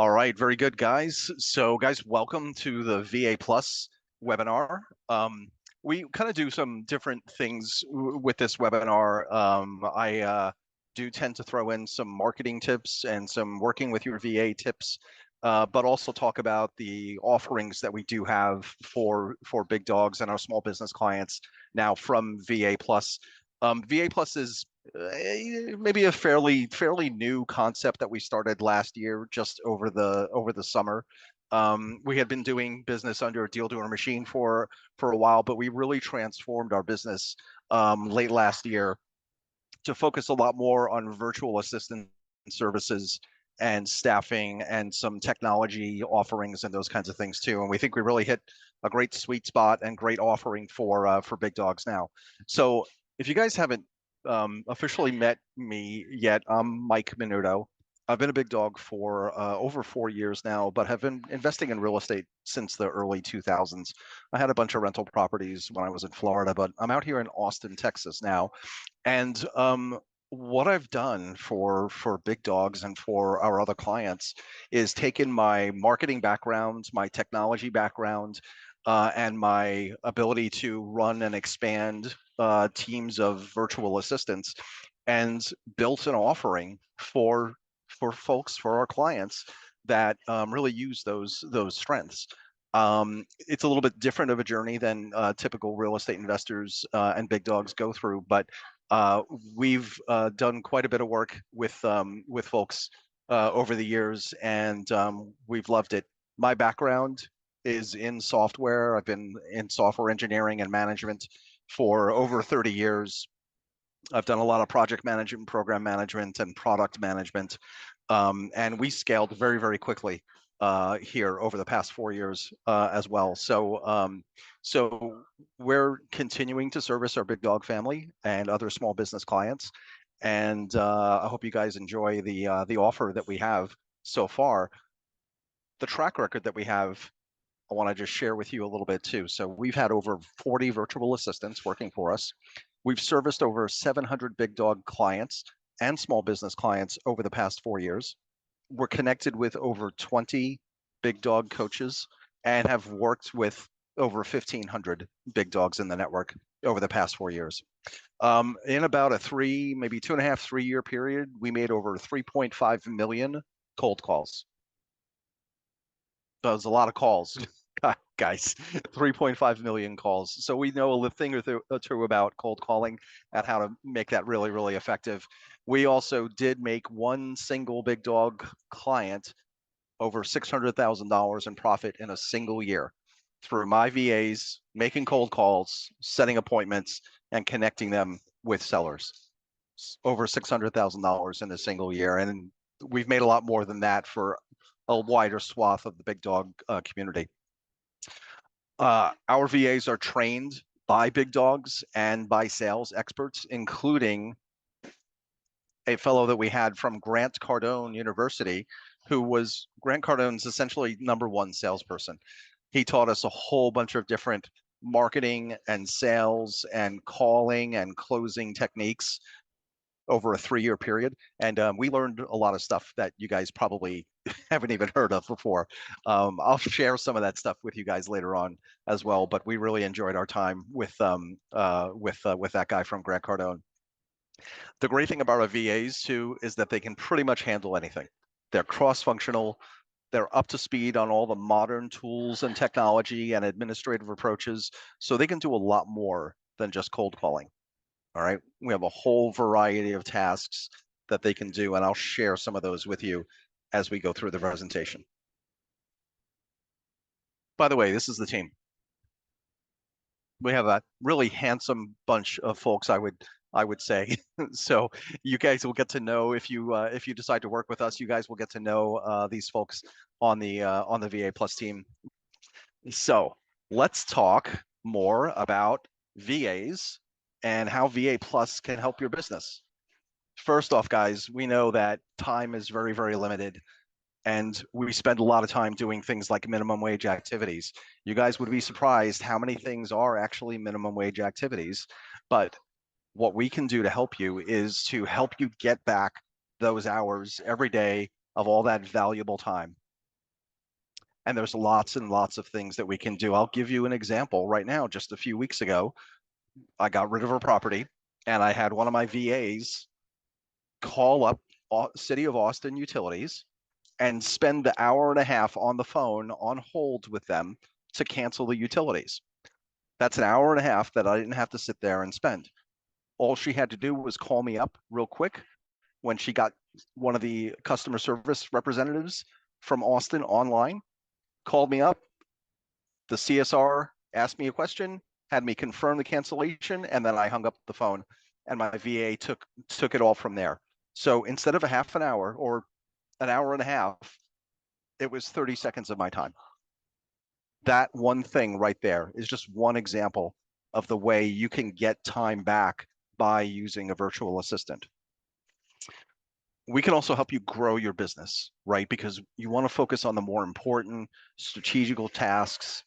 All right, very good, guys. So, guys, welcome to the VA Plus webinar. We kind of do some different things with this webinar. I do tend to throw in some marketing tips and some working with your VA tips, but also talk about the offerings that we do have for big dogs and our small business clients now from VA Plus. VA Plus is maybe a fairly new concept that we started last year, just over the summer. We had been doing business under a Deal Doer Machine for a while, but we really transformed our business late last year to focus a lot more on virtual assistant services and staffing and some technology offerings and those kinds of things too. And we think we really hit a great sweet spot and great offering for big dogs now. So if you guys haven't officially met me yet, I'm Mike Minuto. I've been a big dog for over 4 years now, but have been investing in real estate since the early 2000s. I had a bunch of rental properties when I was in Florida, but I'm out here in Austin, Texas now. And what I've done for big dogs and for our other clients is taken my marketing background, my technology background, and my ability to run and expand teams of virtual assistants, and built an offering for folks, for our clients that really use those strengths. It's a little bit different of a journey than typical real estate investors and big dogs go through, but we've done quite a bit of work with folks over the years, and we've loved it. My background is in software. I've been in software engineering and management for over 30 years. I've done a lot of project management, program management, and product management, and we scaled very, very quickly here over the past 4 years as well. So we're continuing to service our big dog family and other small business clients, and I hope you guys enjoy the offer that we have so far. The track record that we have, I want to just share with you a little bit too. So we've had over 40 virtual assistants working for us. We've serviced over 700 big dog clients and small business clients over the past 4 years. We're connected with over 20 big dog coaches and have worked with over 1,500 big dogs in the network over the past 4 years. In about a maybe 2.5, 3 year period, we made over 3.5 million cold calls. That was a lot of calls, guys. 3.5 million calls. So we know a thing or two about cold calling and how to make that really, really effective. We also did make one single big dog client over $600,000 in profit in a single year through my VAs, making cold calls, setting appointments, and connecting them with sellers. Over $600,000 in a single year. And we've made a lot more than that for a wider swath of the big dog community. Our VAs are trained by big dogs and by sales experts, including a fellow that we had from Grant Cardone University, Grant Cardone's essentially #1 salesperson. He taught us a whole bunch of different marketing and sales and calling and closing techniques over a 3 year period. And we learned a lot of stuff that you guys probably haven't even heard of before. I'll share some of that stuff with you guys later on as well, but we really enjoyed our time with that guy from Grant Cardone. The great thing about our VAs too is that they can pretty much handle anything. They're cross-functional. They're up to speed on all the modern tools and technology and administrative approaches, so they can do a lot more than just cold calling. All right, we have a whole variety of tasks that they can do, and I'll share some of those with you as we go through the presentation. By the way, this is the team. We have a really handsome bunch of folks, I would say. So you guys will get to know, if you decide to work with us, you guys will get to know these folks on the VA Plus team. So let's talk more about VAs and how VA Plus can help your business. First off, guys, we know that time is very, very limited, and we spend a lot of time doing things like minimum wage activities. You guys would be surprised how many things are actually minimum wage activities, but what we can do to help you is to help you get back those hours every day of all that valuable time. And there's lots and lots of things that we can do. I'll give you an example right now. Just a few weeks ago, I got rid of a property and I had one of my VAs call up City of Austin Utilities and spend the hour and a half on the phone on hold with them to cancel the utilities. That's an hour and a half that I didn't have to sit there and spend. All she had to do was call me up real quick when she got one of the customer service representatives from Austin online, called me up. The CSR asked me a question, had me confirm the cancellation, and then I hung up the phone and my VA took it all from there. So instead of a half an hour or an hour and a half, it was 30 seconds of my time. That one thing right there is just one example of the way you can get time back by using a virtual assistant. We can also help you grow your business, right? Because you want to focus on the more important strategical tasks,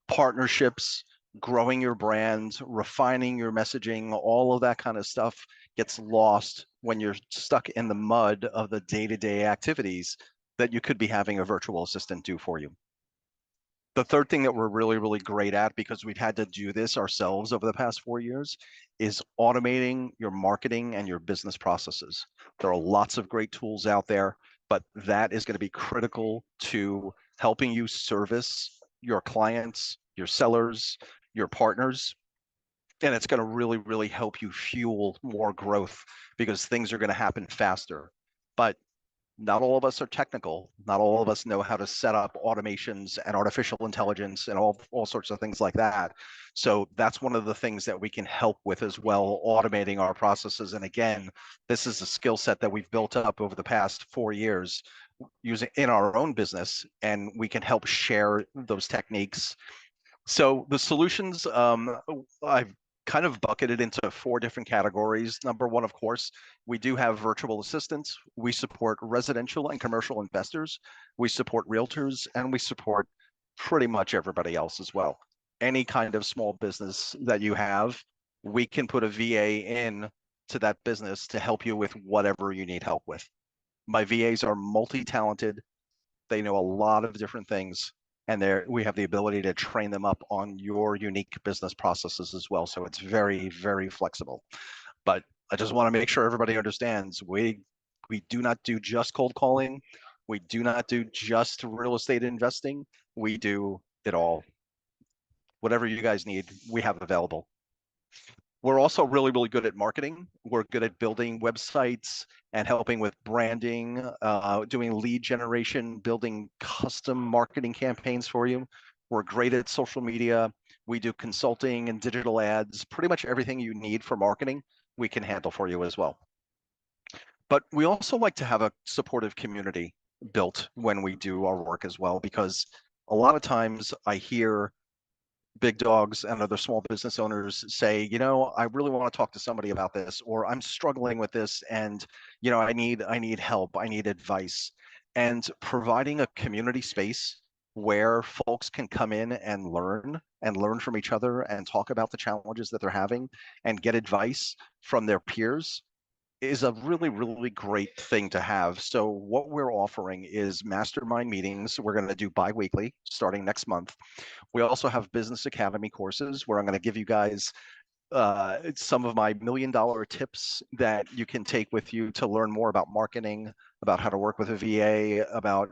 partnerships, growing your brand, refining your messaging, all of that kind of stuff gets lost when you're stuck in the mud of the day-to-day activities that you could be having a virtual assistant do for you. The third thing that we're really, really great at, because we've had to do this ourselves over the past 4 years, is automating your marketing and your business processes. There are lots of great tools out there, but that is going to be critical to helping you service your clients, your sellers, your partners. And it's going to really, really help you fuel more growth because things are going to happen faster. But not all of us are technical. Not all of us know how to set up automations and artificial intelligence and all sorts of things like that. So that's one of the things that we can help with as well, automating our processes. And again, this is a skill set that we've built up over the past 4 years using in our own business, and we can help share those techniques. So the solutions, I've kind of bucketed into 4 different categories. Number one, of course, we do have virtual assistants. We support residential and commercial investors. We support realtors, and we support pretty much everybody else as well. Any kind of small business that you have, we can put a VA in to that business to help you with whatever you need help with. My VAs are multi-talented. They know a lot of different things, and we have the ability to train them up on your unique business processes as well. So it's very, very flexible. But I just want to make sure everybody understands we do not do just cold calling. We do not do just real estate investing. We do it all. Whatever you guys need, we have available. We're also really, really good at marketing. We're good at building websites and helping with branding, doing lead generation, building custom marketing campaigns for you. We're great at social media. We do consulting and digital ads. Pretty much everything you need for marketing, we can handle for you as well. But we also like to have a supportive community built when we do our work as well, because a lot of times I hear big dogs and other small business owners say, you know, I really want to talk to somebody about this, or I'm struggling with this, and you know, I need help, I need advice. And providing a community space where folks can come in and learn from each other and talk about the challenges that they're having and get advice from their peers is a really, really great thing to have. So what we're offering is mastermind meetings. We're going to do bi-weekly starting next month. We also have Business Academy courses where I'm going to give you guys some of my $1 million tips that you can take with you to learn more about marketing, about how to work with a VA, about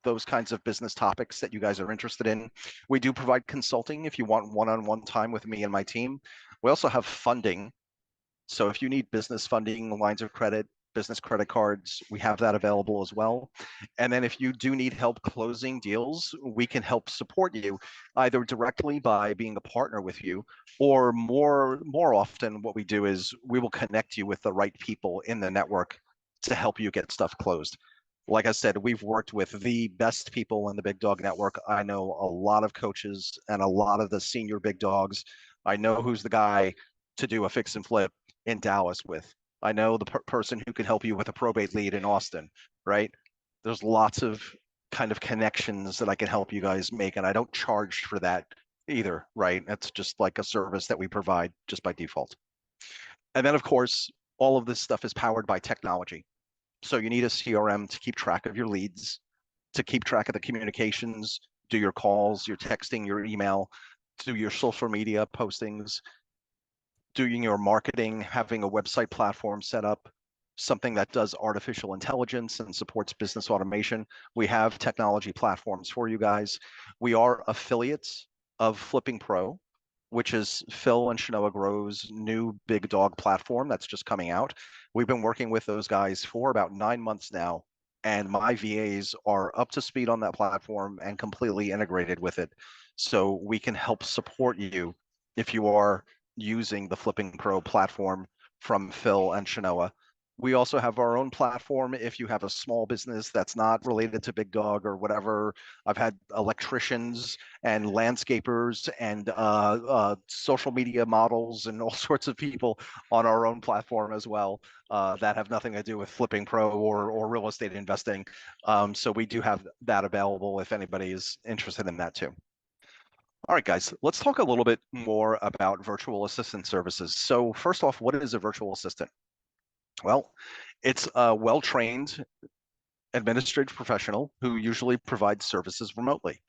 those kinds of business topics that you guys are interested in. We do provide consulting if you want one-on-one time with me and my team. We also have funding. So if you need business funding, lines of credit, business credit cards, we have that available as well. And then if you do need help closing deals, we can help support you either directly by being a partner with you, or more often what we do is we will connect you with the right people in the network to help you get stuff closed. Like I said, we've worked with the best people in the Big Dog Network. I know a lot of coaches and a lot of the senior big dogs. I know who's the guy to do a fix and flip in Dallas with. I know the person who can help you with a probate lead in Austin, right? There's lots of kind of connections that I can help you guys make, and I don't charge for that either, right? That's just like a service that we provide just by default. And then, of course, all of this stuff is powered by technology. So you need a CRM to keep track of your leads, to keep track of the communications, do your calls, your texting, your email, do your social media postings, doing your marketing, having a website platform set up, something that does artificial intelligence and supports business automation. We have technology platforms for you guys. We are affiliates of Flipping Pro, which is Phil and Shanoa Grove's new big dog platform that's just coming out. We've been working with those guys for about 9 months now, and my VAs are up to speed on that platform and completely integrated with it. So we can help support you if you are using the Flipping Pro platform from Phil and Shanoa. We also have our own platform if you have a small business that's not related to Big Dog or whatever. I've had electricians and landscapers and social media models and all sorts of people on our own platform as well that have nothing to do with Flipping Pro or real estate investing. So we do have that available if anybody is interested in that too. All right, guys, let's talk a little bit more about virtual assistant services. So first off, what is a virtual assistant? Well, it's a well-trained administrative professional who usually provides services remotely,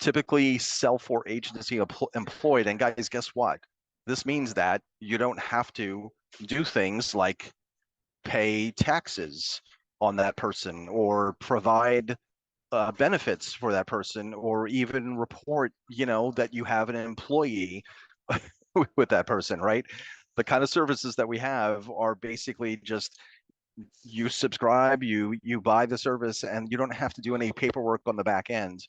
typically self or agency employed. And guys, guess what? This means that you don't have to do things like pay taxes on that person or provide benefits for that person or even report, that you have an employee with that person, right? The kind of services that we have are basically just you subscribe, you buy the service, and you don't have to do any paperwork on the back end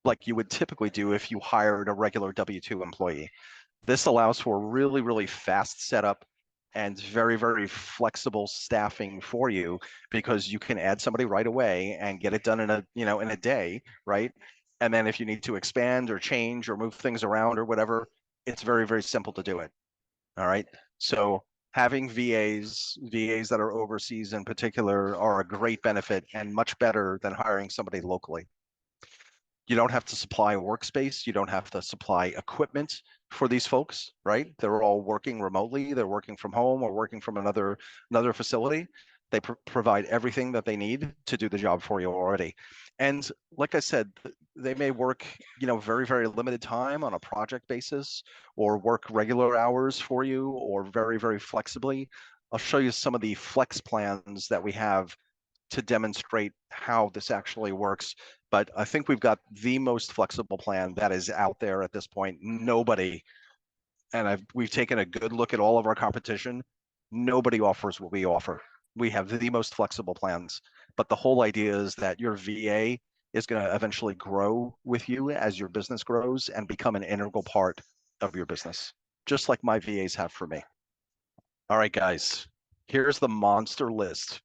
like you would typically do if you hired a regular W-2 employee. This allows for really, really fast setup and very, very flexible staffing for you because you can add somebody right away and get it done in a day, right? And then if you need to expand or change or move things around or whatever, it's very, very simple to do it. All right. So having VAs that are overseas in particular are a great benefit and much better than hiring somebody locally. You don't have to supply workspace. You don't have to supply equipment for these folks, right? They're all working remotely. They're working from home or working from another facility. They provide everything that they need to do the job for you already. And like I said, they may work, very, very limited time on a project basis or work regular hours for you or very, very flexibly. I'll show you some of the flex plans that we have to demonstrate how this actually works. But I think we've got the most flexible plan that is out there at this point. Nobody, and we've taken a good look at all of our competition. Nobody offers what we offer. We have the most flexible plans. But the whole idea is that your VA is going to eventually grow with you as your business grows and become an integral part of your business, just like my VAs have for me. All right, guys, here's the monster list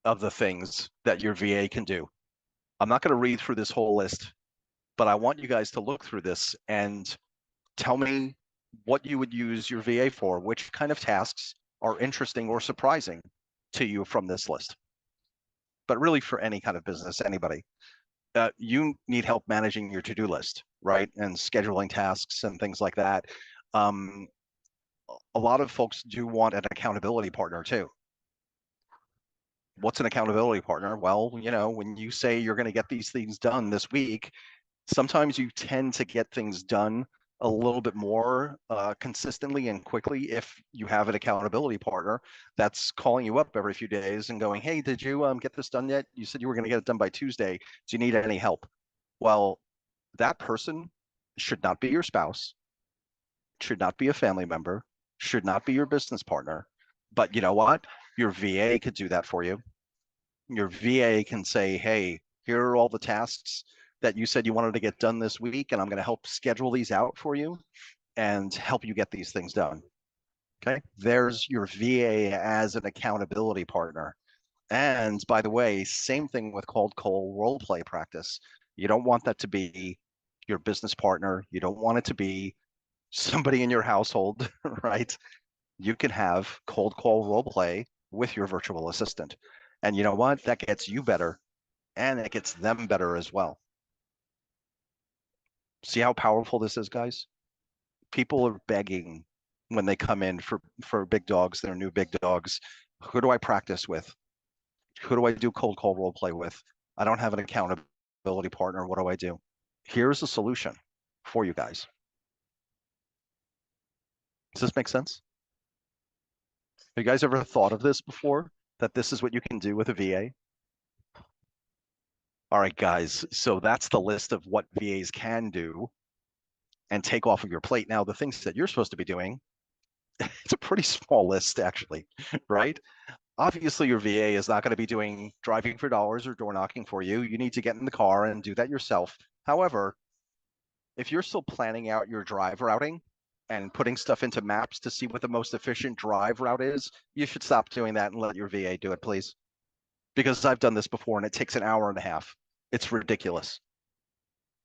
of the things that your VA can do. I'm not going to read through this whole list, but I want you guys to look through this and tell me what you would use your VA for, which kind of tasks are interesting or surprising to you from this list. But really for any kind of business, anybody. You need help managing your to-do list, right? And scheduling tasks and things like that. A lot of folks do want an accountability partner too. What's an accountability partner? Well, when you say you're going to get these things done this week, sometimes you tend to get things done a little bit more consistently and quickly if you have an accountability partner that's calling you up every few days and going, hey, did you get this done yet? You said you were going to get it done by Tuesday. Do you need any help? Well, that person should not be your spouse, should not be a family member, should not be your business partner. But you know what? Your VA could do that for you. Your VA can say, hey, here are all the tasks that you said you wanted to get done this week, and I'm going to help schedule these out for you and help you get these things done. Okay, there's your VA as an accountability partner. And by the way, same thing with cold call role play practice. You don't want that to be your business partner. You don't want it to be somebody in your household, right? You can have cold call role play with your virtual assistant. And you know what? That gets you better and it gets them better as well. See how powerful this is, guys? People are begging when they come in for big dogs, their new big dogs. Who do I practice with? Who do I do cold call role play with? I don't have an accountability partner. What do I do? Here's a solution for you guys. Does this make sense? Have you guys ever thought of this before? That this is what you can do with a VA? All right, guys. So that's the list of what VAs can do and take off of your plate. Now, the things that you're supposed to be doing, it's a pretty small list, actually, right? Obviously, your VA is not going to be doing driving for dollars or door knocking for you. You need to get in the car and do that yourself. However, if you're still planning out your drive routing and putting stuff into maps to see what the most efficient drive route is, you should stop doing that and let your VA do it, please. Because I've done this before and it takes an hour and a half. It's ridiculous,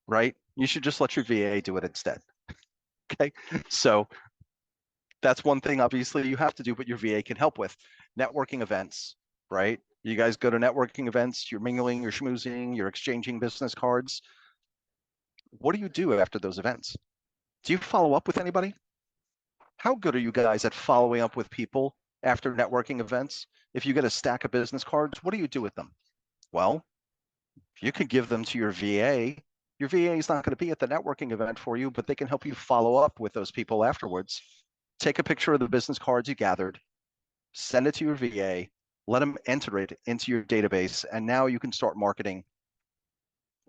right? You should just let your VA do it instead. Okay, so that's one thing obviously you have to do, but your VA can help with. Networking events, right? You guys go to networking events, you're mingling, you're schmoozing, you're exchanging business cards. What do you do after those events? Do you follow up with anybody? How good are you guys at following up with people after networking events? If you get a stack of business cards, what do you do with them? Well, you could give them to your VA. Your VA is not going to be at the networking event for you, but they can help you follow up with those people afterwards. Take a picture of the business cards you gathered, send it to your VA, let them enter it into your database, and now you can start marketing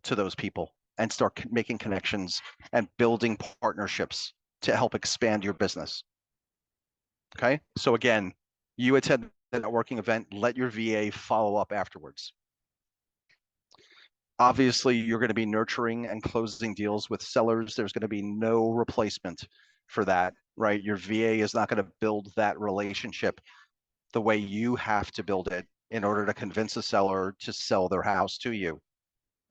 to those people and start making connections and building partnerships to help expand your business. Okay, so again, you attend the networking event, let your VA follow up afterwards. Obviously, you're going to be nurturing and closing deals with sellers. There's going to be no replacement for that, right? Your VA is not going to build that relationship the way you have to build it in order to convince a seller to sell their house to you,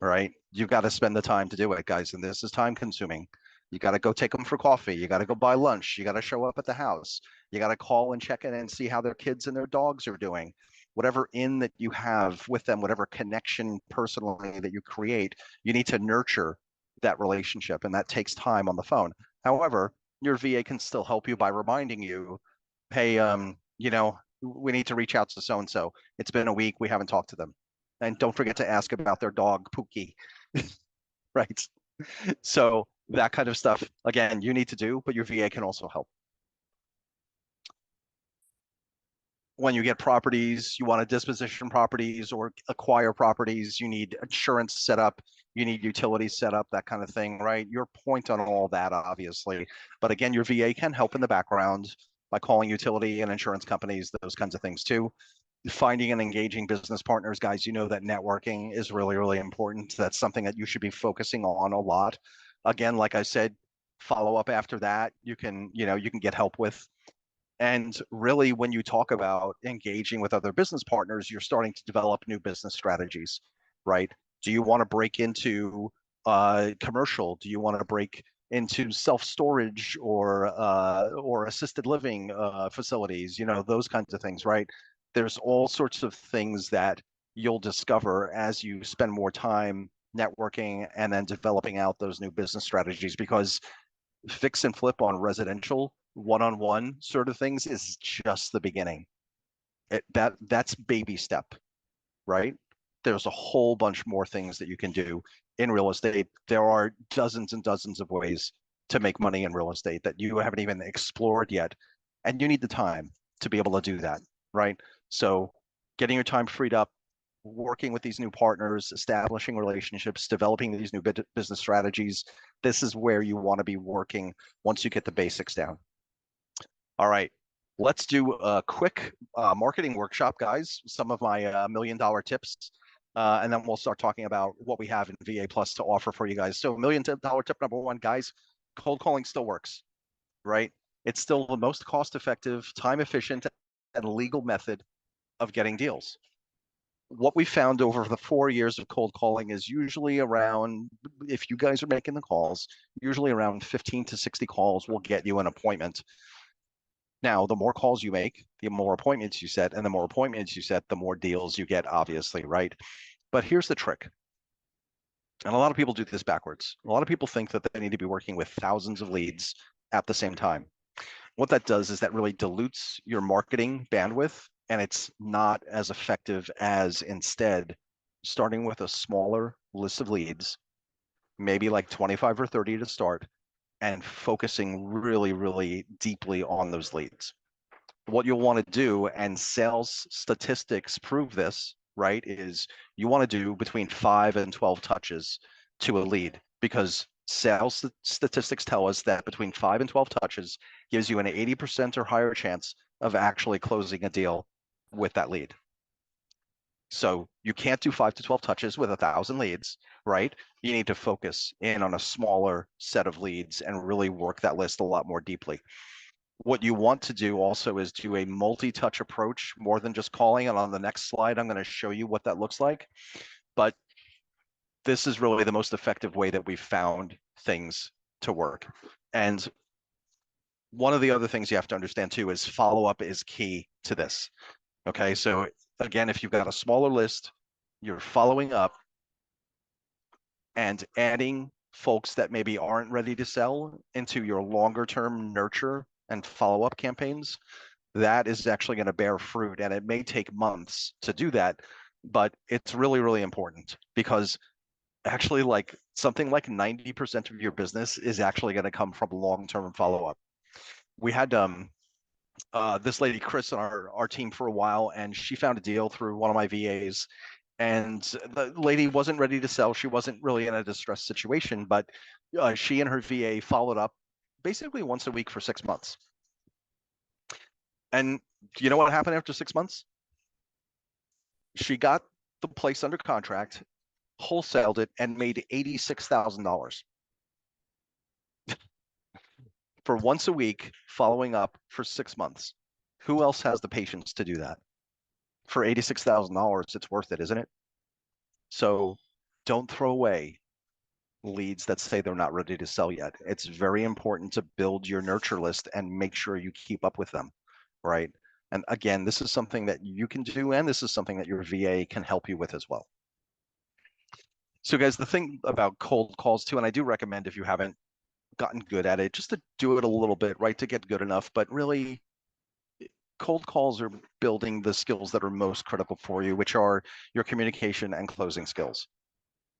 right? You've got to spend the time to do it, guys, and this is time consuming. You got to go take them for coffee. You got to go buy lunch. You got to show up at the house. You got to call and check in and see how their kids and their dogs are doing. Whatever in that you have with them, whatever connection personally that you create, you need to nurture that relationship, and that takes time on the phone. However, your VA can still help you by reminding you, hey, we need to reach out to so-and-so. It's been a week. We haven't talked to them. And don't forget to ask about their dog, Pookie, right? So that kind of stuff, again, you need to do, but your VA can also help. When you get properties, you want to disposition properties or acquire properties, you need insurance set up, you need utilities set up, that kind of thing, right? Your point on all that, obviously. But again, your VA can help in the background by calling utility and insurance companies, those kinds of things too. Finding and engaging business partners, guys, you know that networking is really, really important. That's something that you should be focusing on a lot. Again, like I said, follow up after that, you can get help with. And really, when you talk about engaging with other business partners, you're starting to develop new business strategies, right? Do you want to break into commercial? Do you want to break into self-storage or assisted living facilities? Those kinds of things, right? There's all sorts of things that you'll discover as you spend more time networking and then developing out those new business strategies, because fix and flip on residential one-on-one sort of things is just the beginning. That's baby step, right? There's a whole bunch more things that you can do in real estate. There are dozens and dozens of ways to make money in real estate that you haven't even explored yet, and you need the time to be able to do that, right? So getting your time freed up, working with these new partners, establishing relationships, developing these new business strategies, this is where you want to be working once you get the basics down. All right, let's do a quick marketing workshop, guys. Some of my $1 million tips, and then we'll start talking about what we have in VA Plus to offer for you guys. So $1 million tip number one, guys, cold calling still works, right? It's still the most cost-effective, time-efficient, and legal method of getting deals. What we found over the 4 years of cold calling is usually around, if you guys are making the calls, usually around 15 to 60 calls will get you an appointment. Now, the more calls you make, the more appointments you set, and the more appointments you set, the more deals you get, obviously, right? But here's the trick. And a lot of people do this backwards. A lot of people think that they need to be working with thousands of leads at the same time. What that does is that really dilutes your marketing bandwidth, and it's not as effective as instead starting with a smaller list of leads, maybe like 25 or 30 to start, and focusing really, really deeply on those leads. What you'll want to do, and sales statistics prove this, right, is you want to do between 5 and 12 touches to a lead, because sales statistics tell us that between 5 and 12 touches gives you an 80% or higher chance of actually closing a deal with that lead. So you can't do 5 to 12 touches with 1,000 leads, right? You need to focus in on a smaller set of leads and really work that list a lot more deeply. What you want to do also is do a multi-touch approach more than just calling. And on the next slide, I'm going to show you what that looks like. But this is really the most effective way that we've found things to work. And one of the other things you have to understand too is follow-up is key to this. Okay, so again, if you've got a smaller list, you're following up and adding folks that maybe aren't ready to sell into your longer term nurture and follow-up campaigns, that is actually going to bear fruit. And it may take months to do that, but it's really, really important, because actually like something like 90% of your business is actually going to come from long-term follow-up. We had this lady, Chris, on our team for a while, and she found a deal through one of my VAs. And the lady wasn't ready to sell. She wasn't really in a distressed situation, but she and her VA followed up basically once a week for 6 months. And you know what happened after 6 months? She got the place under contract, wholesaled it, and made $86,000 for once a week following up for 6 months. Who else has the patience to do that? For $86,000, it's worth it, isn't it? So don't throw away leads that say they're not ready to sell yet. It's very important to build your nurture list and make sure you keep up with them, right? And again, this is something that you can do, and this is something that your VA can help you with as well. So guys, the thing about cold calls too, and I do recommend, if you haven't gotten good at it, just to do it a little bit, right, to get good enough. But really, cold calls are building the skills that are most critical for you, which are your communication and closing skills.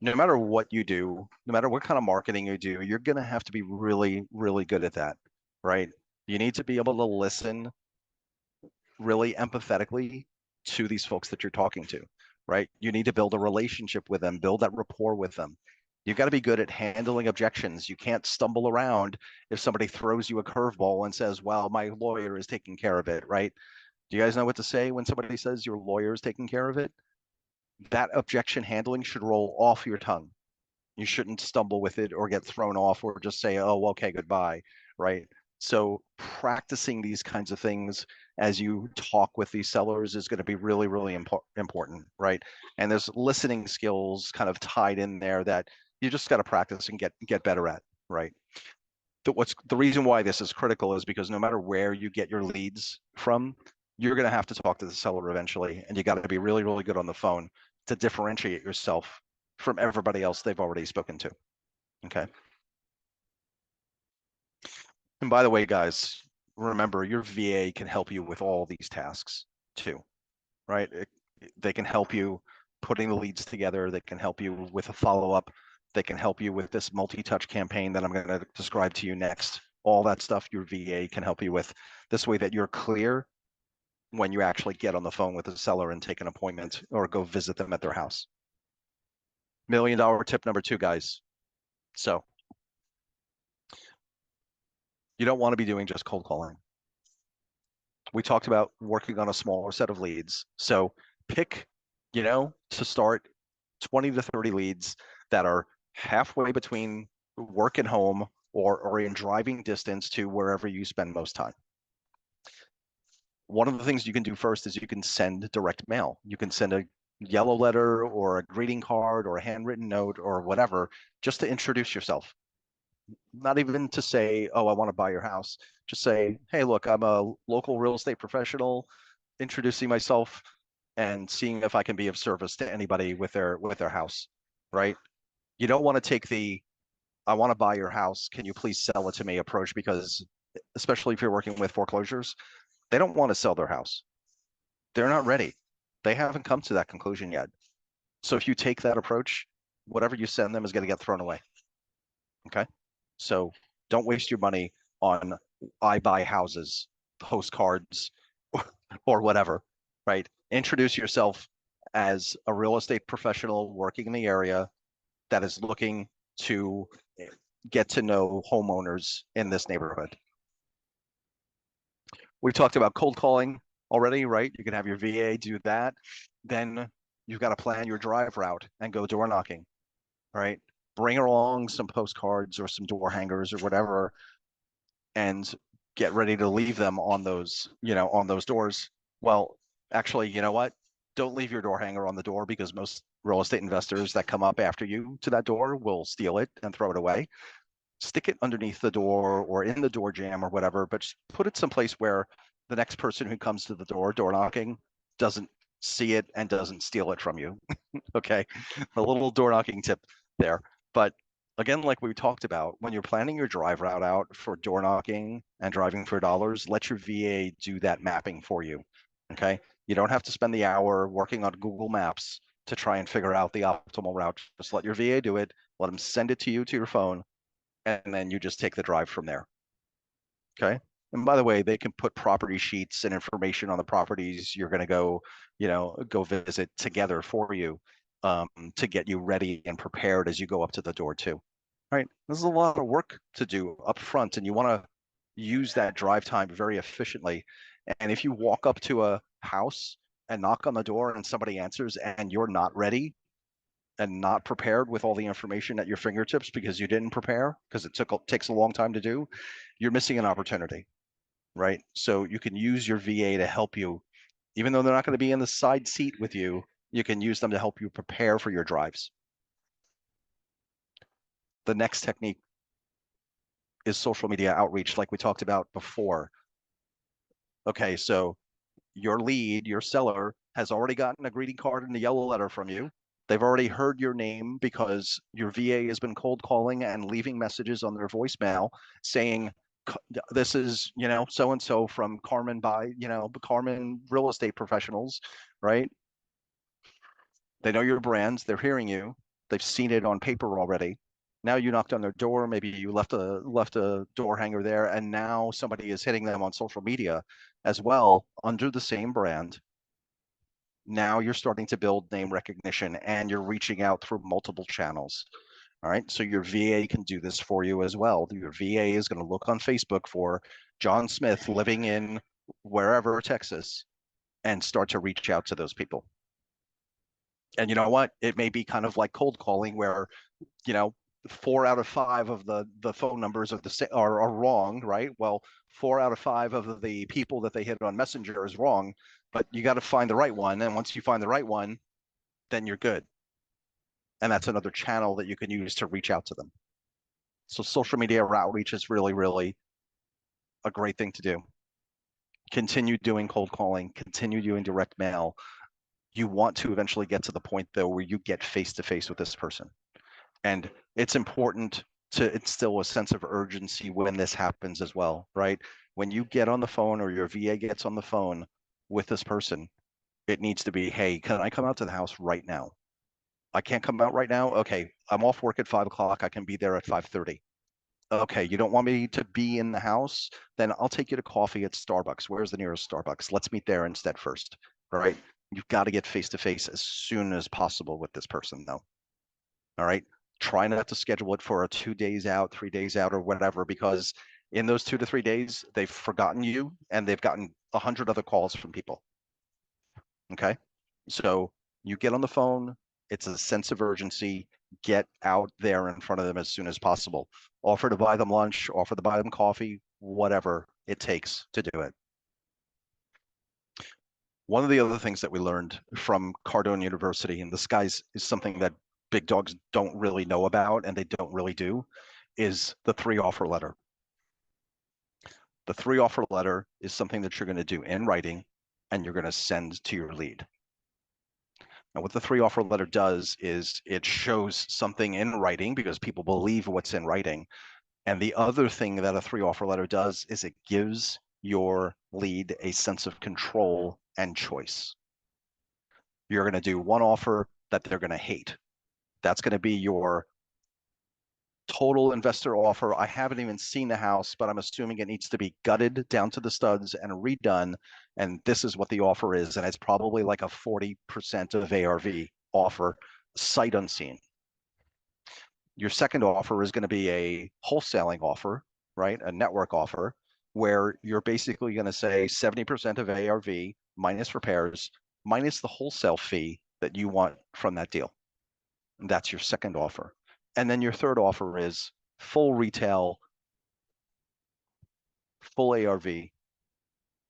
No matter what you do, no matter what kind of marketing you do, you're going to have to be really, really good at that, right? You need to be able to listen really empathetically to these folks that you're talking to, right? You need to build a relationship with them, build that rapport with them. You've got to be good at handling objections. You can't stumble around if somebody throws you a curveball and says, well, my lawyer is taking care of it, right? Do you guys know what to say when somebody says your lawyer is taking care of it? That objection handling should roll off your tongue. You shouldn't stumble with it or get thrown off or just say, oh, okay, goodbye, right? So practicing these kinds of things as you talk with these sellers is going to be really, really important, right? And there's listening skills kind of tied in there that you just got to practice and get better at, right? The reason why this is critical is because no matter where you get your leads from, you're going to have to talk to the seller eventually, and you got to be really, really good on the phone to differentiate yourself from everybody else they've already spoken to. Okay. And by the way, guys, remember your VA can help you with all these tasks too, right? They can help you putting the leads together. They can help you with a follow-up. They can help you with this multi-touch campaign that I'm going to describe to you next. All that stuff your VA can help you with, this way that you're clear when you actually get on the phone with the seller and take an appointment or go visit them at their house. $1 million tip number 2, guys. So you don't want to be doing just cold calling. We talked about working on a smaller set of leads. So pick, to start 20 to 30 leads that are halfway between work and home, or in driving distance to wherever you spend most time. One of the things you can do first is you can send direct mail. You can send a yellow letter or a greeting card or a handwritten note or whatever, just to introduce yourself. Not even to say, oh, I want to buy your house. Just say, hey, look, I'm a local real estate professional, introducing myself and seeing if I can be of service to anybody with their house, right? You don't want to take the, I want to buy your house, can you please sell it to me approach, because especially if you're working with foreclosures, they don't want to sell their house. They're not ready. They haven't come to that conclusion yet. So if you take that approach, whatever you send them is going to get thrown away. Okay. So don't waste your money on I buy houses, postcards, or whatever, right? Introduce yourself as a real estate professional working in the area that is looking to get to know homeowners in this neighborhood. We've talked about cold calling already, right? You can have your VA do that. Then you've got to plan your drive route and go door knocking, right? Bring along some postcards or some door hangers or whatever, and get ready to leave them on those, on those doors. Well, actually, you know what? Don't leave your door hanger on the door, because most real estate investors that come up after you to that door will steal it and throw it away. Stick it underneath the door or in the door jamb or whatever, but just put it someplace where the next person who comes to the door knocking, doesn't see it and doesn't steal it from you. Okay, a little door knocking tip there. But again, like we talked about, when you're planning your drive route out for door knocking and driving for dollars, let your VA do that mapping for you. Okay, you don't have to spend the hour working on Google Maps to try and figure out the optimal route. Just let your VA do it. Let them send it to you to your phone, and then you just take the drive from there. Okay. And by the way, they can put property sheets and information on the properties you're going to go visit together for you, to get you ready and prepared as you go up to the door too. All right. This is a lot of work to do up front, and you want to use that drive time very efficiently. And if you walk up to a house and knock on the door and somebody answers and you're not ready and not prepared with all the information at your fingertips because you didn't prepare, because it takes a long time to do, you're missing an opportunity, right? So you can use your VA to help you, even though they're not going to be in the side seat with you. You can use them to help you prepare for your drives. The next technique is social media outreach, like we talked about before. Okay, so your lead, your seller, has already gotten a greeting card and a yellow letter from you. They've already heard your name because your VA has been cold calling and leaving messages on their voicemail saying, this is, so and so from Carmen Carmen Real Estate Professionals, right? They know your brands, they're hearing you, they've seen it on paper already. Now you knocked on their door, maybe you left a door hanger there, and now somebody is hitting them on social media as well under the same brand. Now you're starting to build name recognition and you're reaching out through multiple channels. All right, so your VA can do this for you as well. Your VA is going to look on Facebook for John Smith living in wherever, Texas, and start to reach out to those people. And you know what? It may be kind of like cold calling where, 4 out of 5 of the phone numbers are wrong, right? Well, 4 out of 5 of the people that they hit on Messenger is wrong, but you got to find the right one. And once you find the right one, then you're good. And that's another channel that you can use to reach out to them. So social media outreach is really, really a great thing to do. Continue doing cold calling, continue doing direct mail. You want to eventually get to the point, though, where you get face-to-face with this person. And it's important to instill a sense of urgency when this happens as well, right? When you get on the phone or your VA gets on the phone with this person, it needs to be, hey, can I come out to the house right now? I can't come out right now. Okay, I'm off work at 5 o'clock. I can be there at 5:30. Okay, you don't want me to be in the house? Then I'll take you to coffee at Starbucks. Where's the nearest Starbucks? Let's meet there instead first, all right? You've got to get face to face as soon as possible with this person, though. All right. Try not to schedule it for a 2 days out, 3 days out, or whatever, because in those 2 to 3 days, they've forgotten you and they've gotten 100 other calls from people. Okay. So you get on the phone, it's a sense of urgency, get out there in front of them as soon as possible. Offer to buy them lunch, offer to buy them coffee, whatever it takes to do it. One of the other things that we learned from Cardone University, and this guy's is something that big dogs don't really know about and they don't really do, is the 3 offer letter. The 3 offer letter is something that you're going to do in writing and you're going to send to your lead. Now, what the 3 offer letter does is it shows something in writing because people believe what's in writing. And the other thing that a 3 offer letter does is it gives your lead a sense of control and choice. You're going to do 1 offer, that they're going to hate. That's going to be your total investor offer. I haven't even seen the house, but I'm assuming it needs to be gutted down to the studs and redone. And this is what the offer is. And it's probably like a 40% of ARV offer, sight unseen. Your second offer is going to be a wholesaling offer, right? A network offer, where you're basically going to say 70% of ARV minus repairs, minus the wholesale fee that you want from that deal. And that's your second offer. And then your third offer is full retail, full ARV,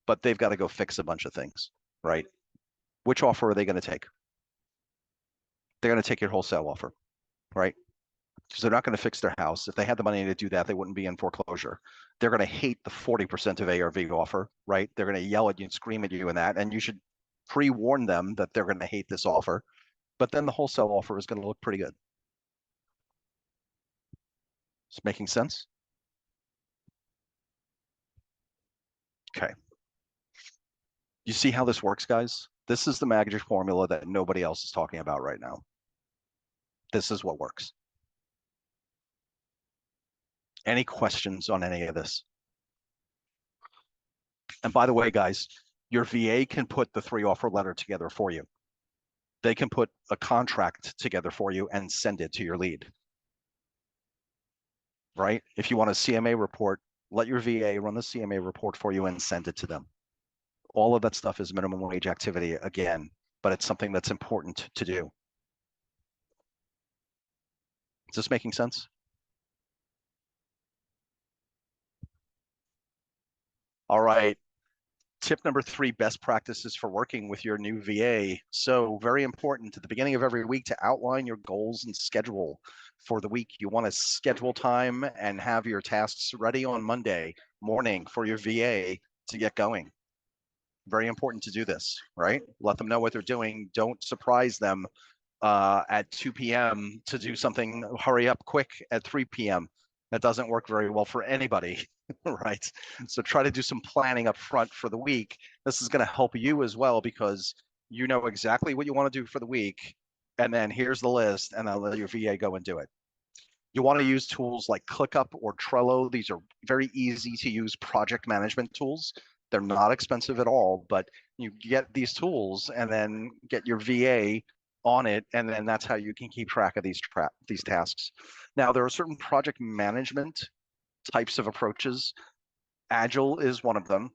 but they've got to go fix a bunch of things, right? Which offer are they going to take? They're going to take your wholesale offer, right? Because they're not going to fix their house. If they had the money to do that, they wouldn't be in foreclosure. They're going to hate the 40% of ARV offer, right? They're going to yell at you and scream at you in that, and you should pre-warn them that they're going to hate this offer. But then the wholesale offer is going to look pretty good. It's making sense? Okay. You see how this works, guys? This is the magic formula that nobody else is talking about right now. This is what works. Any questions on any of this? And by the way, guys, your VA can put the 3-offer letter together for you. They can put a contract together for you and send it to your lead, right? If you want a CMA report, let your VA run the CMA report for you and send it to them. All of that stuff is minimum wage activity again, but it's something that's important to do. Is this making sense? All right. Tip number 3, best practices for working with your new VA. So very important at the beginning of every week to outline your goals and schedule for the week. You want to schedule time and have your tasks ready on Monday morning for your VA to get going. Very important to do this, right? Let them know what they're doing. Don't surprise them at 2 p.m. to do something, hurry up quick at 3 p.m. That doesn't work very well for anybody, right? So try to do some planning up front for the week. This is going to help you as well because you know exactly what you want to do for the week. And then here's the list, and I'll let your VA go and do it. You want to use tools like ClickUp or Trello. These are very easy to use project management tools. They're not expensive at all, but you get these tools and then get your VA on it, and then that's how you can keep track of these tasks. Now, there are certain project management types of approaches. Agile is one of them,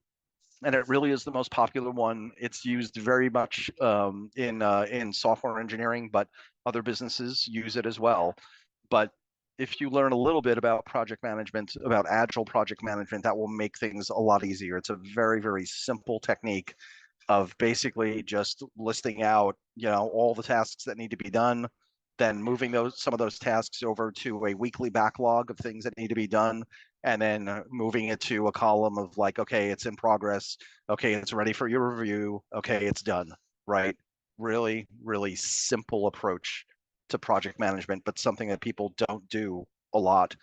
and it really is the most popular one. It's used very much in software engineering, but other businesses use it as well. But if you learn a little bit about project management, about agile project management, that will make things a lot easier. It's a very, very simple technique of basically just listing out, all the tasks that need to be done, then moving some of those tasks over to a weekly backlog of things that need to be done, and then moving it to a column of like, okay, it's in progress. Okay, it's ready for your review. Okay, it's done, right? Really, really simple approach to project management, but something that people don't do a lot.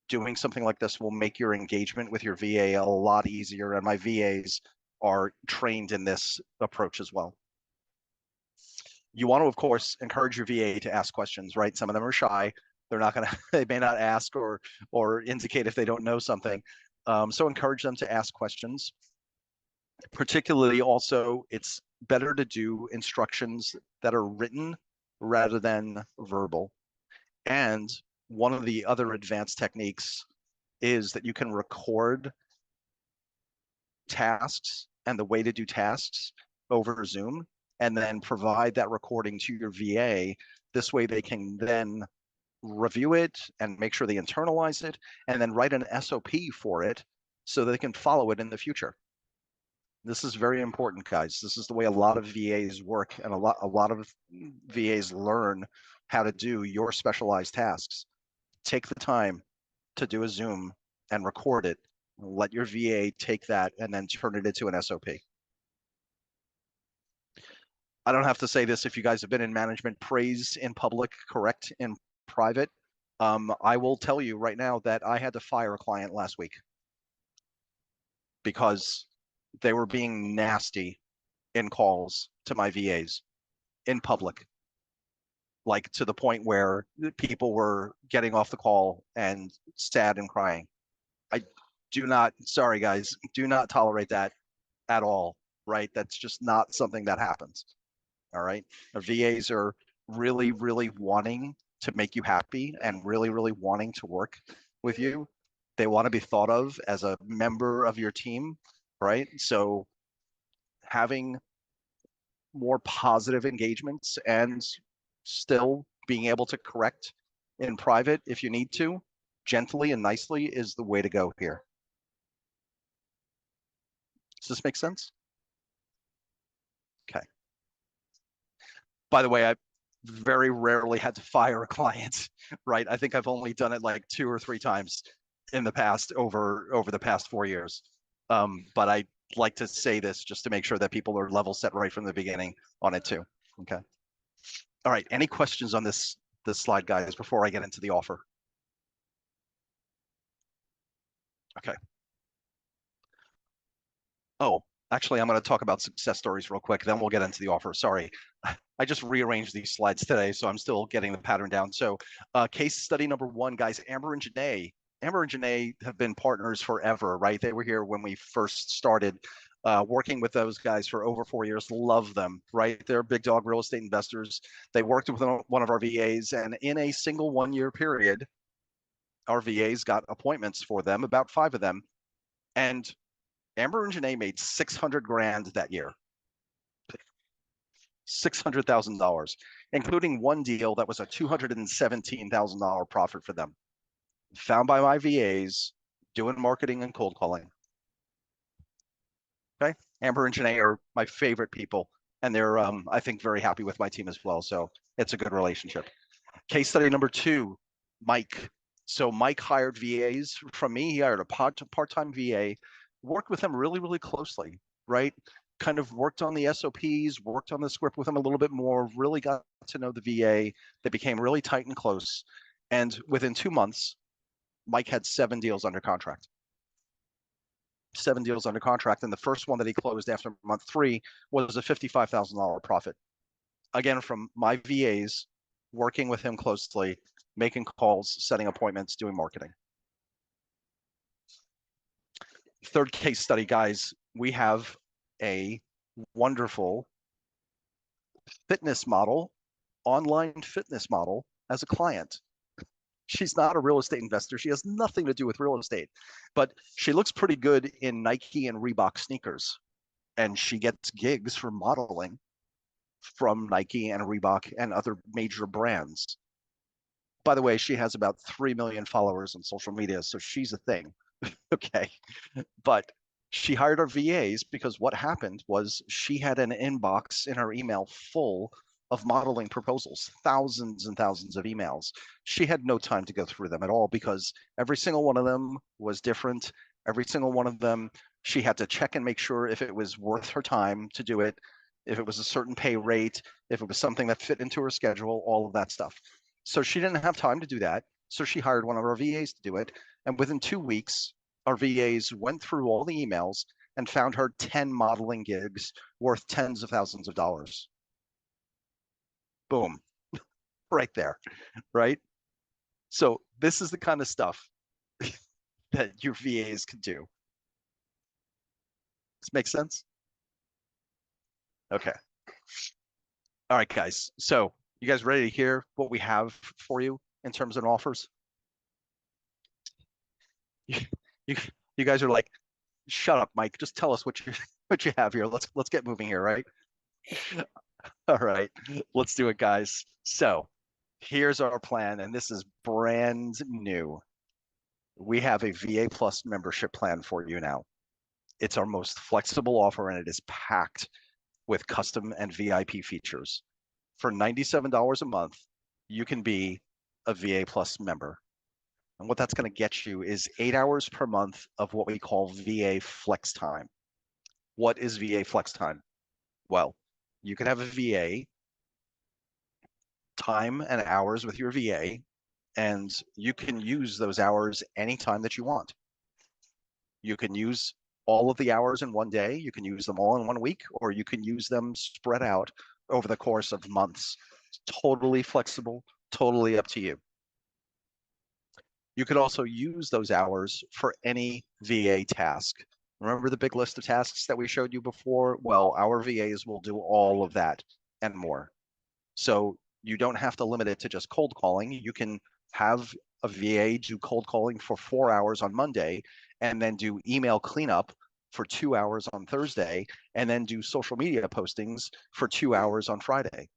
Doing something like this will make your engagement with your VA a lot easier, and my VAs are trained in this approach as well. You want to, of course, encourage your VA to ask questions, right? Some of them are shy. They're not going to, they may not ask or indicate if they don't know something. So encourage them to ask questions. Particularly also, it's better to do instructions that are written rather than verbal. And one of the other advanced techniques is that you can record tasks and the way to do tasks over Zoom, and then provide that recording to your VA. This way they can then review it and make sure they internalize it, and then write an SOP for it so they can follow it in the future. This is very important, guys. This is the way a lot of VAs work, and a lot of VAs learn how to do your specialized tasks. Take the time to do a Zoom and record it. Let your VA take that and then turn it into an SOP. I don't have to say this if you guys have been in management. Praise in public, correct in private. I will tell you right now that I had to fire a client last week because they were being nasty in calls to my VAs in public. like to the point where people were getting off the call and sad and crying. I do not, sorry guys, do not tolerate that at all, right? That's just not something that happens. All right. Our VAs are really, really wanting to make you happy and really, really wanting to work with you. They want to be thought of as a member of your team, right? So having more positive engagements and still being able to correct in private if you need to, gently and nicely, is the way to go here. Does this make sense? Okay. By the way, I very rarely had to fire a client, right? I think I've only done it like 2 or 3 times in the past over the past 4 years. But I like to say this just to make sure that people are level set right from the beginning on it too. Okay. All right. Any questions on this slide, guys, before I get into the offer? Okay. Oh, actually, I'm going to talk about success stories real quick. Then we'll get into the offer. Sorry. I just rearranged these slides today, so I'm still getting the pattern down. So case study number 1, guys, Amber and Janae. Amber and Janae have been partners forever, right? They were here when we first started working with those guys for over 4 years. Love them, right? They're big dog real estate investors. They worked with one of our VAs, and in a single 1-year period, our VAs got appointments for them, about 5 of them. And Amber and Janae made 600 grand that year. $600,000, including one deal that was a $217,000 profit for them. Found by my VAs, doing marketing and cold calling. Okay, Amber and Janae are my favorite people, and they're, I think, very happy with my team as well. So it's a good relationship. Case study number 2, Mike. So Mike hired VAs from me. He hired a part-time VA, worked with him really, really closely, right? Kind of worked on the SOPs, worked on the script with him a little bit more, really got to know the VA. They became really tight and close. And within 2 months, Mike had 7 deals under contract. 7 deals under contract. And the first one that he closed after month 3 was a $55,000 profit. Again, from my VAs, working with him closely, making calls, setting appointments, doing marketing. Third case study, guys, we have a wonderful fitness model, online fitness model as a client. She's not a real estate investor. She has nothing to do with real estate, but she looks pretty good in Nike and Reebok sneakers. And she gets gigs for modeling from Nike and Reebok and other major brands. By the way, she has about 3 million followers on social media, so she's a thing. Okay. But she hired our VAs because what happened was she had an inbox in her email full of modeling proposals, thousands and thousands of emails. She had no time to go through them at all because every single one of them was different. Every single one of them, she had to check and make sure if it was worth her time to do it, if it was a certain pay rate, if it was something that fit into her schedule, all of that stuff. So she didn't have time to do that. So she hired one of our VAs to do it. And within 2 weeks, our VAs went through all the emails and found her 10 modeling gigs worth tens of thousands of dollars. Boom, right there, right? So this is the kind of stuff that your VAs can do. Does this make sense? Okay. All right, guys. So you guys ready to hear what we have for you in terms of offers? You guys are like, shut up, Mike. Just tell us what you have here. Let's get moving here, right? All right, let's do it, guys. So here's our plan, and this is brand new. We have a VA Plus membership plan for you now. It's our most flexible offer, and it is packed with custom and VIP features. For $97 a month, you can be a VA Plus member. And what that's going to get you is 8 hours per month of what we call VA Flex Time. What is VA Flex Time? Well, you can have a VA time and hours with your VA, and you can use those hours anytime that you want. You can use all of the hours in one day, you can use them all in 1 week, or you can use them spread out over the course of months. totally flexible, totally up to you. You could also use those hours for any VA task. Remember the big list of tasks that we showed you before? Well, our VAs will do all of that and more. So you don't have to limit it to just cold calling. You can have a VA do cold calling for 4 hours on Monday, and then do email cleanup for 2 hours on Thursday, and then do social media postings for 2 hours on Friday.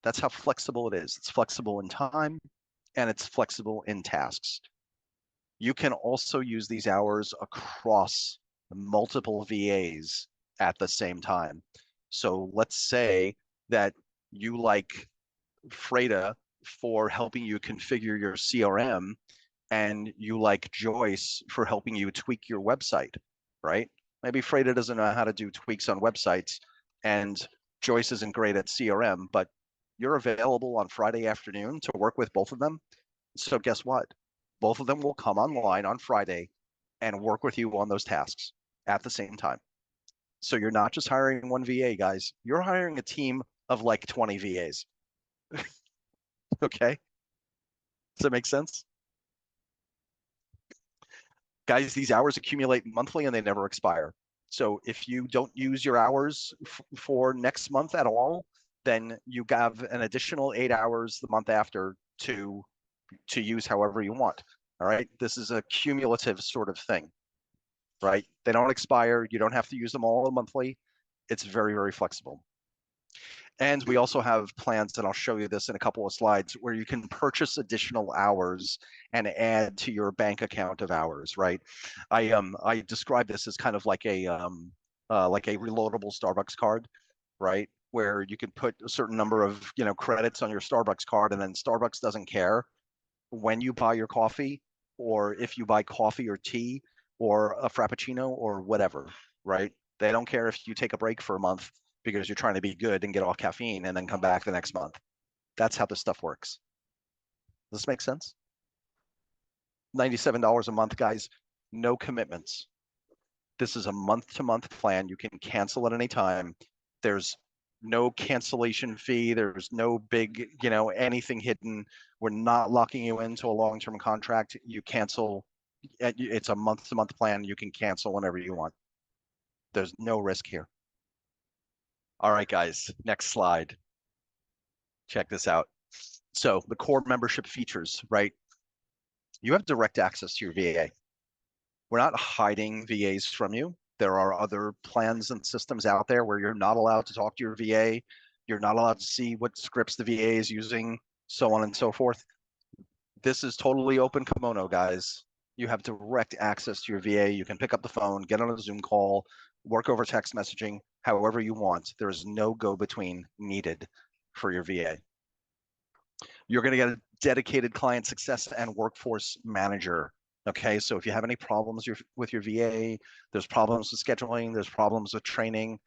That's how flexible it is. It's flexible in time, and it's flexible in tasks. You can also use these hours across multiple VAs at the same time. So let's say that you like Freda for helping you configure your CRM, and you like Joyce for helping you tweak your website, right? Maybe Freda doesn't know how to do tweaks on websites, and Joyce isn't great at CRM, but you're available on Friday afternoon to work with both of them. So guess what? Both of them will come online on Friday and work with you on those tasks at the same time. So you're not just hiring one VA, guys. You're hiring a team of like 20 VAs. Okay? Does that make sense? Guys, these hours accumulate monthly and they never expire. So if you don't use your hours for next month at all, then you have an additional 8 hours the month after to use however you want. All right. This is a cumulative sort of thing, right? They don't expire. You don't have to use them all monthly. It's very, very flexible. And we also have plans, and I'll show you this in a couple of slides, where you can purchase additional hours and add to your bank account of hours, right? I describe this as kind of like a reloadable Starbucks card, right? Where you can put a certain number of credits on your Starbucks card, and then Starbucks doesn't care when you buy your coffee, or if you buy coffee or tea or a frappuccino or whatever, right? They don't care if you take a break for a month because you're trying to be good and get off caffeine and then come back the next month. That's how this stuff works. Does this make sense? $97 a month, guys. No commitments. This is a month-to-month plan. You can cancel at any time. There's no cancellation fee. There's no big, anything hidden. We're not locking you into a long-term contract. You cancel. It's a month-to-month plan. You can cancel whenever you want. There's no risk here. All right, guys, next slide. Check this out. So the core membership features, right? You have direct access to your VA. We're not hiding VAs from you. There are other plans and systems out there where you're not allowed to talk to your VA. You're not allowed to see what scripts the VA is using, so on and so forth. This is totally open kimono, guys. You have direct access to your VA. You can pick up the phone, get on a Zoom call, work over text messaging, however you want. There is no go-between needed for your VA. You're going to get a dedicated client success and workforce manager. Okay, so if you have any problems with your VA, there's problems with scheduling, there's problems with training,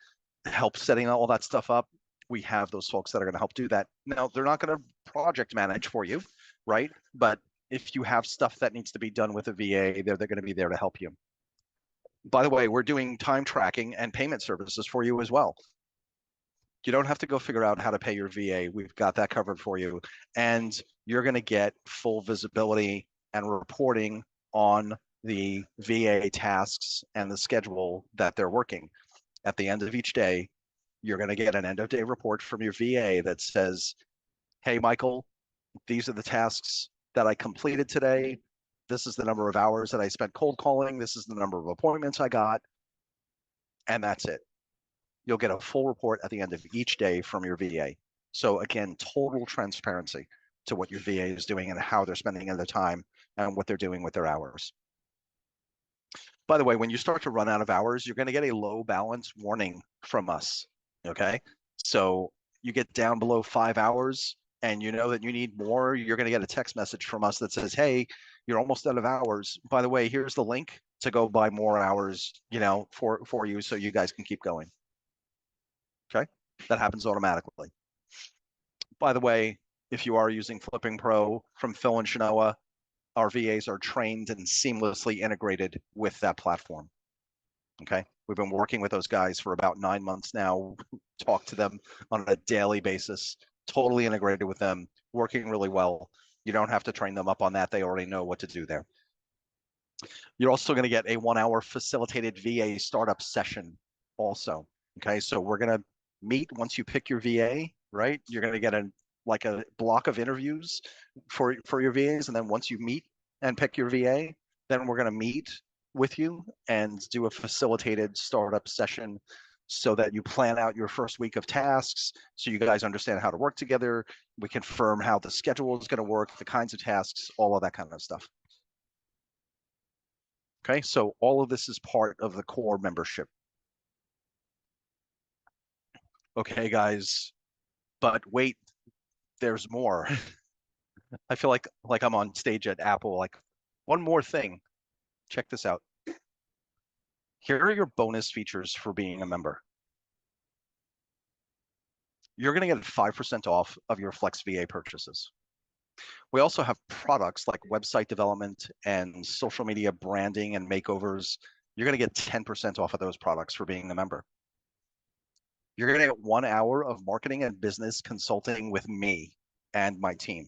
help setting all that stuff up, we have those folks that are going to help do that. Now, they're not going to project manage for you, right? But if you have stuff that needs to be done with a VA, they're going to be there to help you. By the way, we're doing time tracking and payment services for you as well. You don't have to go figure out how to pay your VA. We've got that covered for you. And you're going to get full visibility and reporting on the VA tasks and the schedule that they're working. At the end of each day, you're going to get an end of day report from your VA that says, hey, Michael, these are the tasks that I completed today. This is the number of hours that I spent cold calling. This is the number of appointments I got. And that's it. You'll get a full report at the end of each day from your VA. So again, total transparency to what your VA is doing and how they're spending their time and what they're doing with their hours. By the way, when you start to run out of hours, you're going to get a low balance warning from us. Okay. So you get down below 5 hours and you know that you need more, you're going to get a text message from us that says, hey, you're almost out of hours. By the way, here's the link to go buy more hours, for you so you guys can keep going. Okay. That happens automatically. By the way, if you are using Flipping Pro from Phil and Shanoa, our VAs are trained and seamlessly integrated with that platform. Okay. We've been working with those guys for about 9 months now, talk to them on a daily basis. totally integrated with them, working really well. You don't have to train them up on that. They already know what to do there. You're also going to get a 1 hour facilitated VA startup session also. Okay, so we're going to meet once you pick your VA, right? You're going to get a block of interviews for your VAs, and then once you meet and pick your VA, then we're going to meet with you and do a facilitated startup session so that you plan out your first week of tasks, so you guys understand how to work together. We confirm how the schedule is going to work, the kinds of tasks, all of that kind of stuff. Okay, so all of this is part of the core membership. Okay, guys, but wait, there's more. I feel like I'm on stage at Apple. Like, one more thing. Check this out. Here are your bonus features for being a member. You're going to get 5% off of your Flex VA purchases. We also have products like website development and social media branding and makeovers. You're going to get 10% off of those products for being a member. You're going to get 1 hour of marketing and business consulting with me and my team.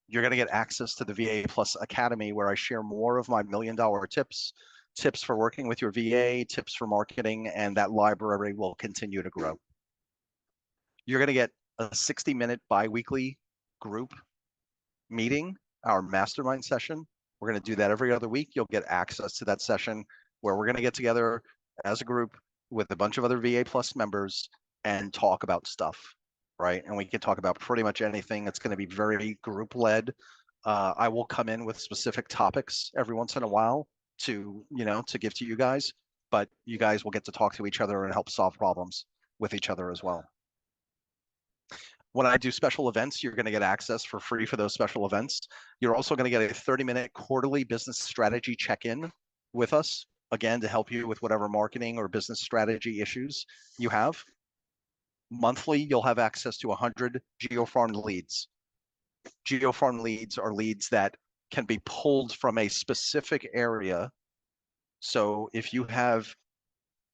You're going to get access to the VA Plus Academy, where I share more of my $1 million tips for working with your VA, tips for marketing, and that library will continue to grow. You're going to get a 60-minute bi-weekly group meeting, our mastermind session. We're going to do that every other week. You'll get access to that session where we're going to get together as a group with a bunch of other VA Plus members and talk about stuff, right? And we can talk about pretty much anything. It's going to be very group led. I will come in with specific topics every once in a while to give to you guys, but you guys will get to talk to each other and help solve problems with each other as well. When I do special events, you're going to get access for free for those special events. You're also going to get a 30-minute quarterly business strategy check-in with us, again, to help you with whatever marketing or business strategy issues you have. Monthly, you'll have access to 100 GeoFarm leads. GeoFarm leads are leads that can be pulled from a specific area. So if you have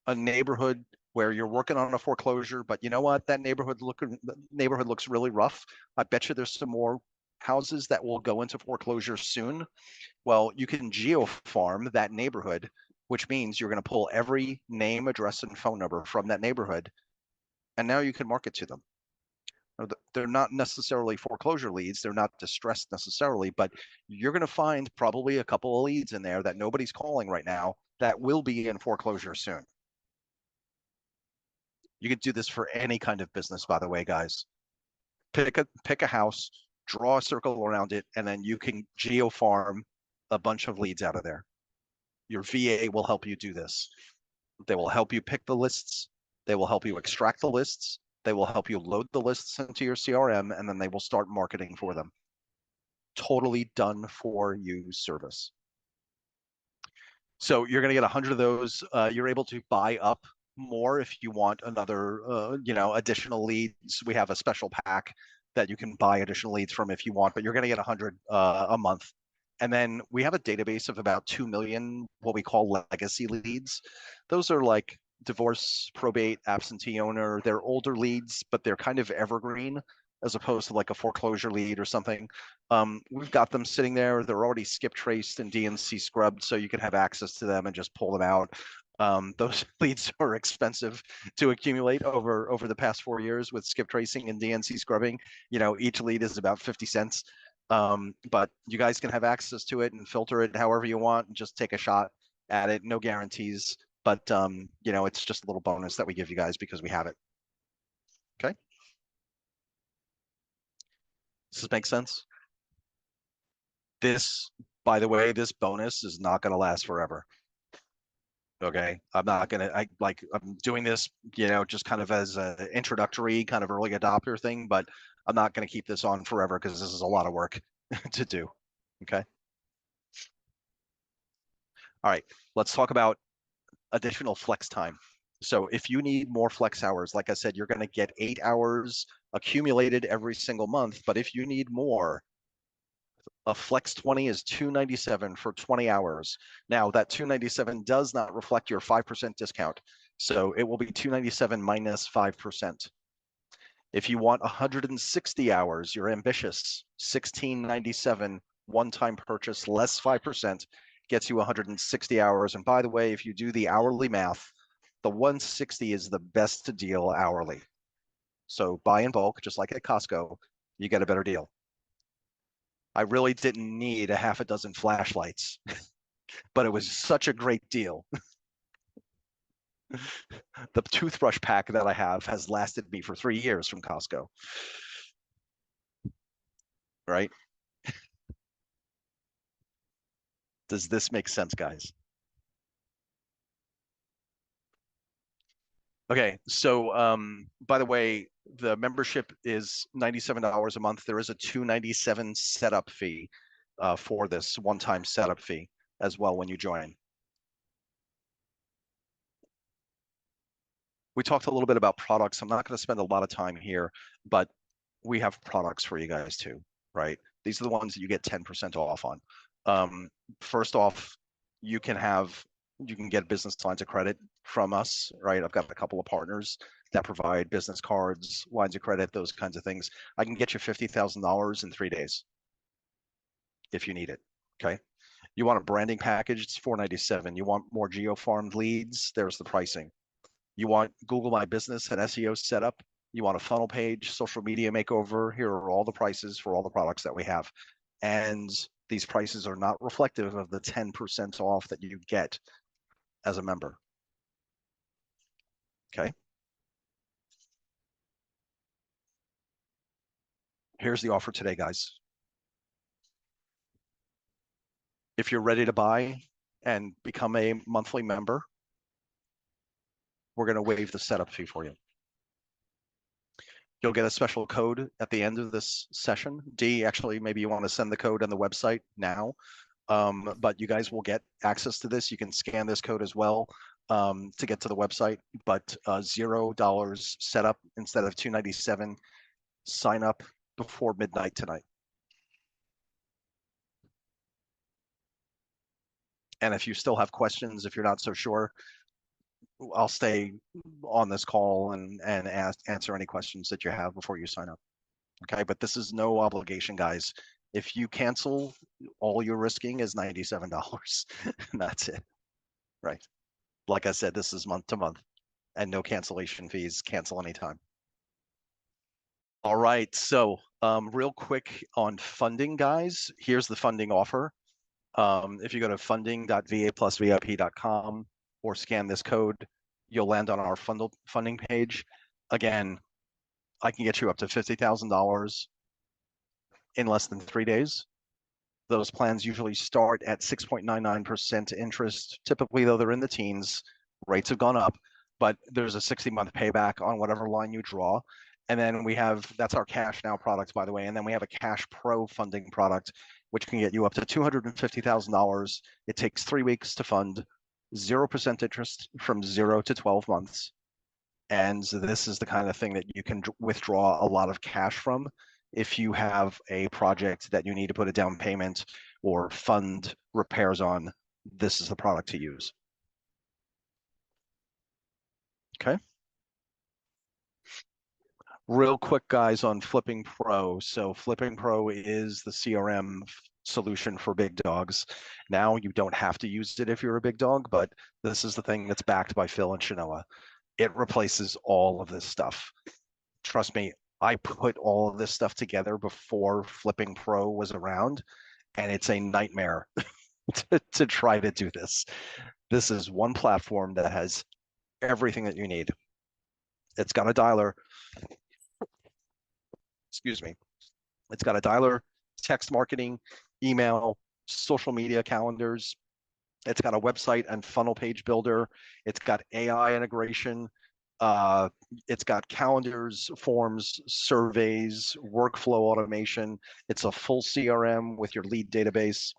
a neighborhood where you're working on a foreclosure, but you know what, that neighborhood looks really rough. I bet you there's some more houses that will go into foreclosure soon. Well, you can geofarm that neighborhood, which means you're going to pull every name, address, and phone number from that neighborhood, and now you can market to them. They're not necessarily foreclosure leads. They're not distressed necessarily, but you're going to find probably a couple of leads in there that nobody's calling right now that will be in foreclosure soon. You could do this for any kind of business, by the way, guys. Pick a house, draw a circle around it, and then you can geofarm a bunch of leads out of there. Your VA will help you do this. They will help you pick the lists. They will help you extract the lists. They will help you load the lists into your CRM, and then they will start marketing for them. Totally done for you service. So you're going to get 100 of those. You're able to buy up more if you want another, additional leads. We have a special pack that you can buy additional leads from if you want, but you're going to get 100 a month. And then we have a database of about 2 million, what we call legacy leads. Those are like divorce, probate, absentee owner. They're older leads, but they're kind of evergreen as opposed to like a foreclosure lead or something. We've got them sitting there. They're already skip traced and DNC scrubbed, so you can have access to them and just pull them out. Those leads are expensive to accumulate over the past 4 years with skip tracing and DNC scrubbing. Each lead is about 50 cents. But you guys can have access to it and filter it however you want and just take a shot at it. No guarantees, but it's just a little bonus that we give you guys because we have it. Okay. Does this make sense? This, by the way, this bonus is not going to last forever. Okay, I'm not gonna. I'm doing this, just kind of as an introductory, kind of early adopter thing, but I'm not gonna keep this on forever because this is a lot of work to do. Okay. All right, let's talk about additional flex time. So if you need more flex hours, like I said, you're gonna get 8 hours accumulated every single month. But if you need more, a Flex 20 is $297 for 20 hours. Now that $297 does not reflect your 5% discount. So it will be $297 minus 5%. If you want 160 hours, you're ambitious, $16.97 one-time purchase, less 5%, gets you 160 hours. And by the way, if you do the hourly math, the 160 is the best deal hourly. So buy in bulk, just like at Costco, you get a better deal. I really didn't need a half a dozen flashlights, but it was such a great deal. The toothbrush pack that I have has lasted me for 3 years from Costco. Right? Does this make sense, guys? Okay, so by the way, the membership is $97 a month. There is a $297 setup fee for this one-time setup fee as well when you join. We talked a little bit about products. I'm not going to spend a lot of time here, but we have products for you guys too, right? These are the ones that you get 10% off on. First off, you can get business lines of credit from us, right? I've got a couple of partners that provide business cards, lines of credit, those kinds of things. I can get you $50,000 in 3 days if you need it, okay? You want a branding package, it's $497. You want more geo-farmed leads, there's the pricing. You want Google My Business and SEO setup, you want a funnel page, social media makeover, here are all the prices for all the products that we have. And these prices are not reflective of the 10% off that you get as a member. Okay. Here's the offer today, guys. If you're ready to buy and become a monthly member, we're going to waive the setup fee for you. You'll get a special code at the end of this session. D, actually, maybe you want to send the code on the website now, but you guys will get access to this. You can scan this code as well to get to the website, but $0 setup instead of $297. Sign up before midnight tonight. And if you still have questions, if you're not so sure, I'll stay on this call and answer any questions that you have before you sign up. Okay, but this is no obligation, guys. If you cancel, all you're risking is $97, and that's it. Right. Like I said, this is month to month, and no cancellation fees. Cancel anytime. All right, so real quick on funding, guys. Here's the funding offer. If you go to funding.va+vip.com or scan this code, you'll land on our funding page. Again, I can get you up to $50,000 in less than 3 days. Those plans usually start at 6.99% interest. Typically, though, they're in the teens. Rates have gone up, but there's a 60-month payback on whatever line you draw. And then that's our Cash Now product, by the way. And then we have a Cash Pro funding product, which can get you up to $250,000. It takes 3 weeks to fund, 0% interest from 0 to 12 months. And this is the kind of thing that you can withdraw a lot of cash from if you have a project that you need to put a down payment or fund repairs on. This is the product to use. Okay. Real quick, guys, on Flipping Pro. So Flipping Pro is the CRM solution for big dogs. Now you don't have to use it if you're a big dog, but this is the thing that's backed by Phil and Shanoa. It replaces all of this stuff. Trust me, I put all of this stuff together before Flipping Pro was around, and it's a nightmare to try to do this. This is one platform that has everything that you need. It's got a dialer. Excuse me. It's got a dialer, text marketing, email, social media calendars. It's got a website and funnel page builder. It's got AI integration. It's got calendars, forms, surveys, workflow automation. It's a full CRM with your lead database.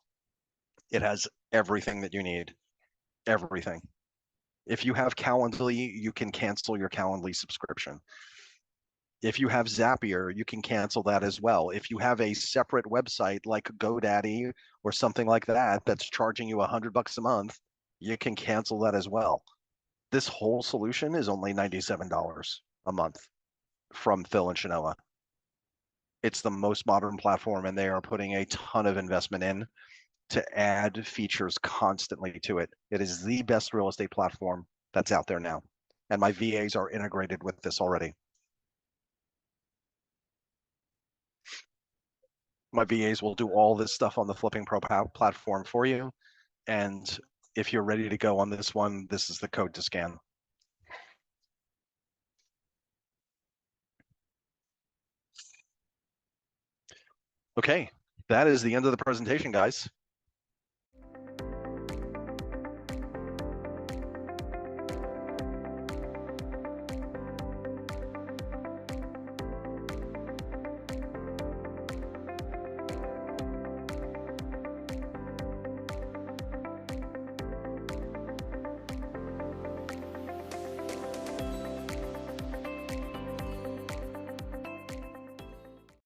It has everything that you need. Everything. If you have Calendly, you can cancel your Calendly subscription. If you have Zapier, you can cancel that as well. If you have a separate website like GoDaddy or something like that that's charging you $100 a month, you can cancel that as well. This whole solution is only $97 a month. from Phil and Shanoa. It's the most modern platform, and they are putting a ton of investment in to add features constantly to it. It is the best real estate platform that's out there now. And my VAs are integrated with this already. My VAs will do all this stuff on the Flipping Pro platform for you. And if you're ready to go on this one, this is the code to scan. Okay, that is the end of the presentation, guys.